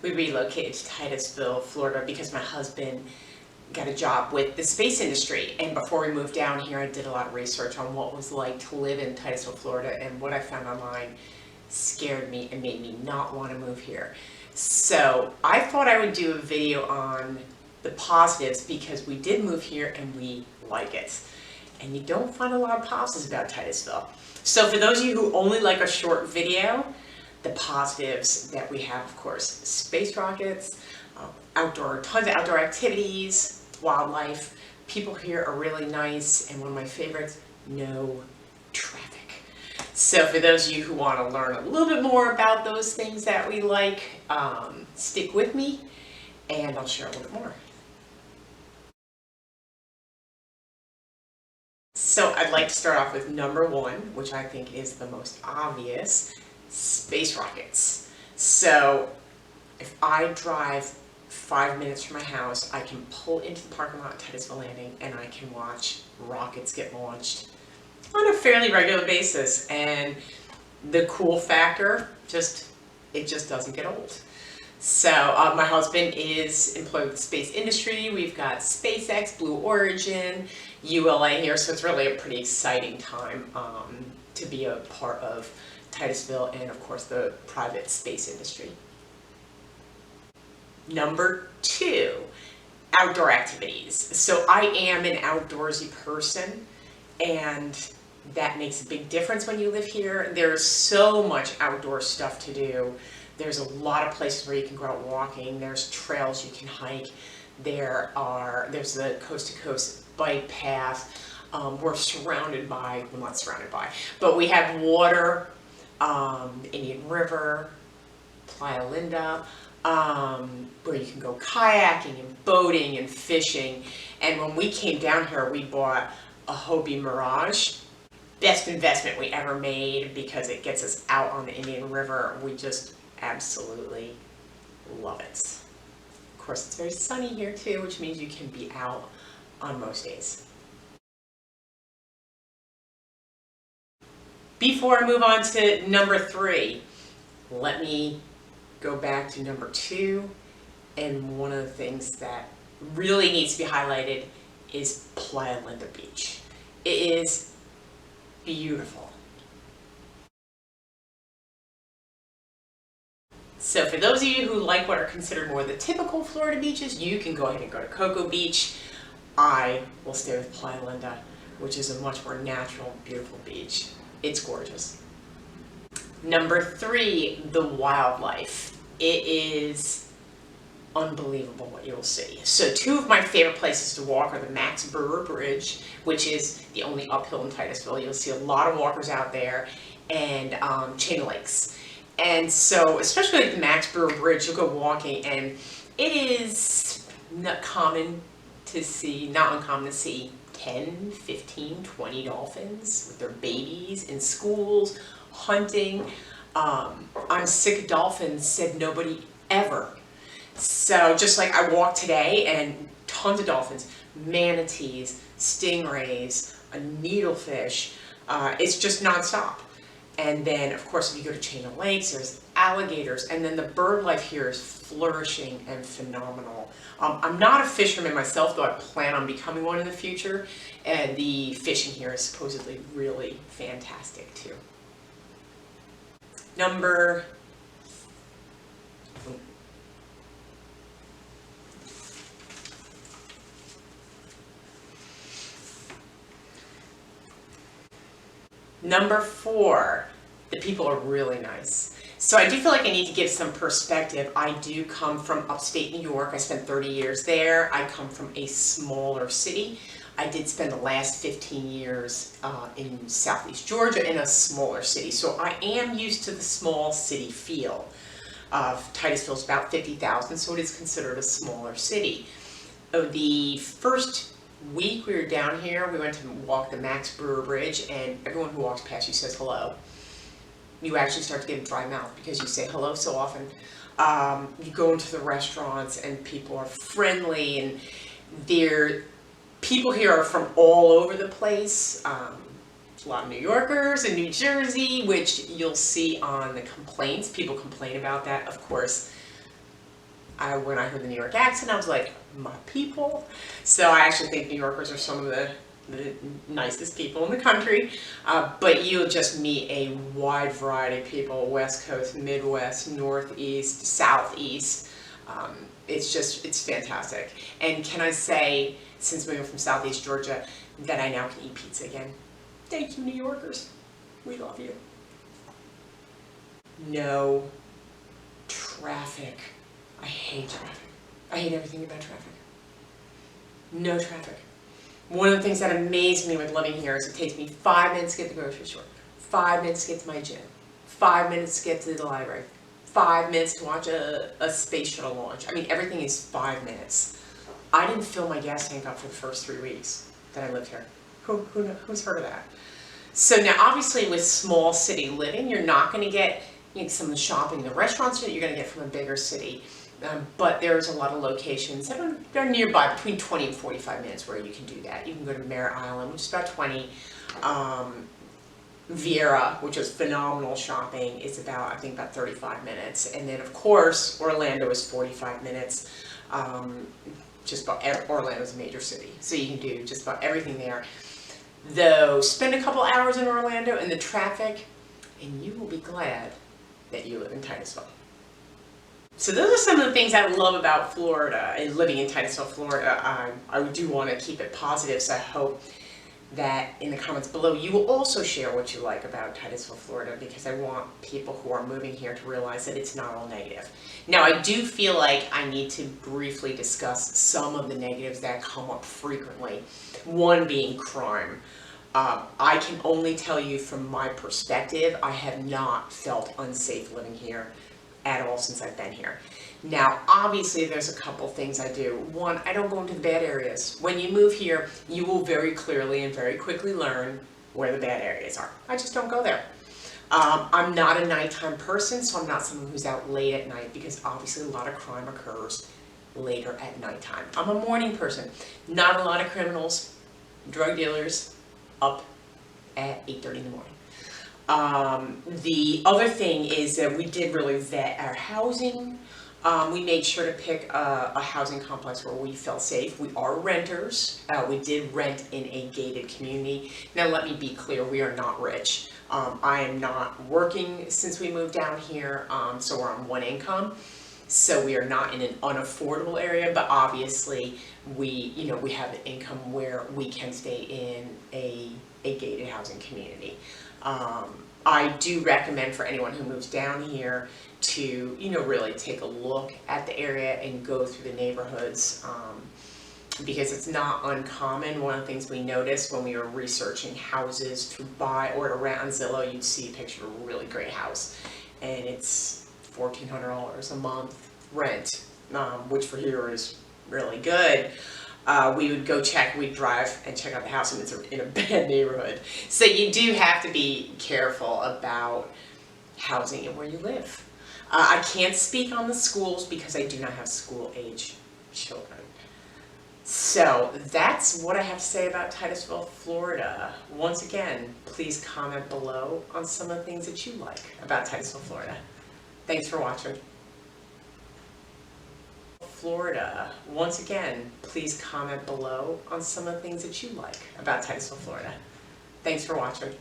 We relocated to Titusville, Florida because my husband got a job with the space industry. And before we moved down here, I did a lot of research on what it was like to live in Titusville, Florida, and what I found online scared me and made me not want to move here. So I thought I would do a video on the positives because we did move here and we like it. And you don't find a lot of positives about Titusville. So for those of you who only like a short video, the positives that we have, of course, space rockets, tons of outdoor activities, wildlife. People here are really nice, and one of my favorites, no traffic. So for those of you who want to learn a little bit more about those things that we like, stick with me and I'll share a little bit more. So I'd like to start off with number one, which I think is the most obvious, space rockets. So if I drive 5 minutes from my house, I can pull into the parking lot at Titusville Landing and I can watch rockets get launched on a fairly regular basis. And the cool factor, it just doesn't get old. So my husband is employed with the space industry. We've got SpaceX, Blue Origin, ULA here, so it's really a pretty exciting time to be a part of Titusville and of course the private space industry. Number two, outdoor activities. So I am an outdoorsy person, and that makes a big difference when you live here. There's so much outdoor stuff to do. There's a lot of places where you can go out walking. There's trails you can hike. There's the coast to coast bike path. We're surrounded by, well, not surrounded by, but we have water, Indian River, Playa Linda, where you can go kayaking and boating and fishing. And when we came down here, we bought a Hobie Mirage. Best investment we ever made because it gets us out on the Indian River. We just absolutely love it. Of course, it's very sunny here too, which means you can be out on most days. Before I move on to number three, let me go back to number two. And one of the things that really needs to be highlighted is Playa Linda Beach. It is beautiful. So for those of you who like what are considered more the typical Florida beaches, you can go ahead and go to Cocoa Beach. I will stay with Playa Linda, which is a much more natural, beautiful beach. It's gorgeous. Number three, the wildlife. It is unbelievable what you'll see. So two of my favorite places to walk are the Max Brewer Bridge, which is the only uphill in Titusville. You'll see a lot of walkers out there, and Chain of Lakes. And so, especially at the Max Brewer Bridge, you'll go walking, and it is not uncommon to see 10, 15, 20 dolphins with their babies in schools, hunting. I'm sick of dolphins, said nobody ever. So just like I walked today and tons of dolphins, manatees, stingrays, a needlefish, it's just nonstop. And then of course if you go to Chain of Lakes, there's alligators, and then the bird life here is flourishing and phenomenal. I'm not a fisherman myself, though I plan on becoming one in the future, and the fishing here is supposedly really fantastic too. Number four, the people are really nice. So I do feel like I need to give some perspective. I do come from upstate New York. I spent 30 years there. I come from a smaller city. I did spend the last 15 years in Southeast Georgia in a smaller city. So I am used to the small city feel. Titusville's about 50,000, so it is considered a smaller city. The first week we were down here, we went to walk the Max Brewer Bridge, and everyone who walks past you says hello. You actually start to get a dry mouth because you say hello so often. You go into the restaurants and people are friendly, and people here are from all over the place. A lot of New Yorkers in New Jersey, which you'll see on the complaints. People complain about that. Of course, When I heard the New York accent, I was like, my people. So I actually think New Yorkers are some of the nicest people in the country, but you'll just meet a wide variety of people, West Coast, Midwest, Northeast, Southeast. It's fantastic. And can I say, since moving from Southeast Georgia, that I now can eat pizza again. Thank you, New Yorkers. We love you. No traffic. I hate traffic. I hate everything about traffic. No traffic. One of the things that amazed me with living here is it takes me 5 minutes to get to the grocery store, 5 minutes to get to my gym, 5 minutes to get to the library, 5 minutes to watch a space shuttle launch. I mean, everything is 5 minutes. I didn't fill my gas tank up for the first 3 weeks that I lived here. Who's heard of that? So now, obviously, with small city living, you're not going to get some of the shopping, the restaurants that you're going to get from a bigger city. But there's a lot of locations that are nearby, between 20 and 45 minutes, where you can do that. You can go to Merritt Island, which is about 20. Viera, which is phenomenal shopping, is about, I think, about 35 minutes. And then, of course, Orlando is 45 minutes. Just about Orlando's a major city, so you can do just about everything there. Though, spend a couple hours in Orlando in the traffic, and you will be glad that you live in Titusville. So those are some of the things I love about Florida and living in Titusville, Florida. I do want to keep it positive, so I hope that in the comments below you will also share what you like about Titusville, Florida, because I want people who are moving here to realize that it's not all negative. Now, I do feel like I need to briefly discuss some of the negatives that come up frequently, one being crime. I can only tell you from my perspective, I have not felt unsafe living here at all since I've been here. Now, obviously, there's a couple things I do. One, I don't go into the bad areas. When you move here, you will very clearly and very quickly learn where the bad areas are. I just don't go there. I'm not a nighttime person, so I'm not someone who's out late at night, because obviously a lot of crime occurs later at nighttime. I'm a morning person. Not a lot of criminals, drug dealers, up at 8:30 in the morning. The other thing is that we did really vet our housing. We made sure to pick a housing complex where we felt safe. We are renters. We did rent in a gated community. Now, let me be clear, we are not rich. I am not working since we moved down here, so we're on one income. So we are not in an unaffordable area, but obviously we have an income where we can stay in a gated housing community. I do recommend for anyone who moves down here to, really take a look at the area and go through the neighborhoods, because it's not uncommon. One of the things we noticed when we were researching houses to buy or to rent on Zillow, you'd see a picture of a really great house, and it's $1,400 a month rent, which for here is really good. We would go check, we'd drive and check out the house, and it's in a bad neighborhood. So you do have to be careful about housing and where you live. I can't speak on the schools because I do not have school-age children. So that's what I have to say about Titusville, Florida. Once again, please comment below on some of the things that you like about Titusville, Florida. Thanks for watching. Florida. Once again, please comment below on some of the things that you like about Titusville, Florida. Thanks for watching.